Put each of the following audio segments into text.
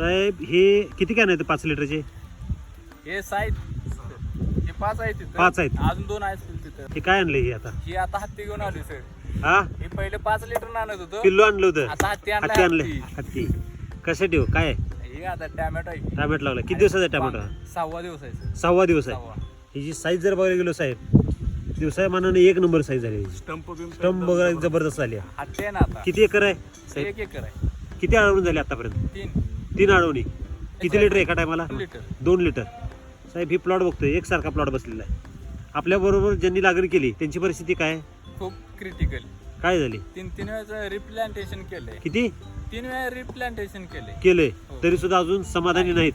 साहेब हे किती कॅन आहेत 5 लिटरचे? हे साईज हे 5 आहेत तिथं. 5 आहेत. अजून 2 आहेत तिथं. हे काय आणले हे आता? हे आता हत्ती घेऊन आली सर. हा हे पहिले 5 लिटर आणत होतो. पिल्लू आणलं होतं. आता हत्ती हत्ती आणले. आणलं. हत्ती कशासाठी हो? काय हे आता टॅमॅटो आहे. टॅमॅटो लागला? किती दिवसाचा टॅमॅटो? 6वा दिवस आहे सर. 6वा दिवस आहे. 6वा. हिची साईज जर बघायला गेलो साहेब, दिवसाय मानाने 1 नंबर साईज झाली. स्टंप वगैरे जबरदस्त आली आहे. हत्ती आहे ना आता. किती एकर आहे हे साहेब? 1 एकर आहे. किती आळवणी झाली आतापर्यंत? 3 आळवणी. किती लिटर एका टायमाला? 2 लिटर. 2 लिटर. साहेब ही प्लॉट बघतोय एकसारखा प्लॉट बसलेला आहे. आपल्या बरोबर ज्यांनी लागण केली त्यांची परिस्थिती काय? खूप क्रिटिकल. काय झाली? 3 वेळा रिप्लांटेशन केलंय. किती 3 वेळा रिप्लांटेशन केलंय. केलंय हो. तरी सुद्धा अजून समाधानी नाहीत.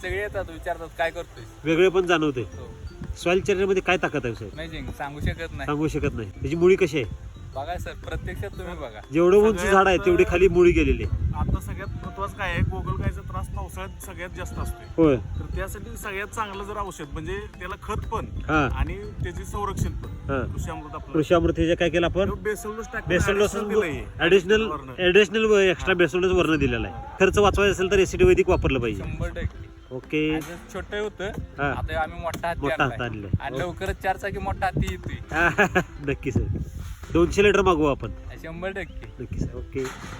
सगळे येतात विचारतात काय करतोय. वेगळे पण जाणवते. हो. सॉइल चार्जर मध्ये काय ताकद आहे साहेब? नाही सांगू शकत नाही. सांगू शकत नाही. त्याची मुळी कशी आहे? बघा सर प्रत्यक्षात तुम्ही बघा. जेवढं उंच झाड आहे तेवढी खाली मुळी गेलेली आहे. आता सगळ्यात महत्वाचं काय आहे, गोगलगायचा त्रास पावसाळ्यात सगळ्यात जास्त असतोय. होय. तर त्यासाठी सगळ्यात चांगलं जर औषध म्हणजे त्याला खत पण हा आणि त्याचे संरक्षण पण हा. कृषी अमृत आपलं कृषी अमृत हे जे काय केलं आपण? Basal dose basal dose additional extra basal dose वर्ण दिलेला आहे. खर्च वाचवायचा असेल तर एसिड वैदिक वापरलं पाहिजे. 100%. ओके. छोट होतं. हा. आता आम्ही मोठा हत्ती मोठा हात आणलाय. आणलाय. आणि लवकरच 4 चाकी मोठा हत्ती येतोय. नक्की सर. 200 लिटर मागवू आपण. 100%. नक्की सर. ओके.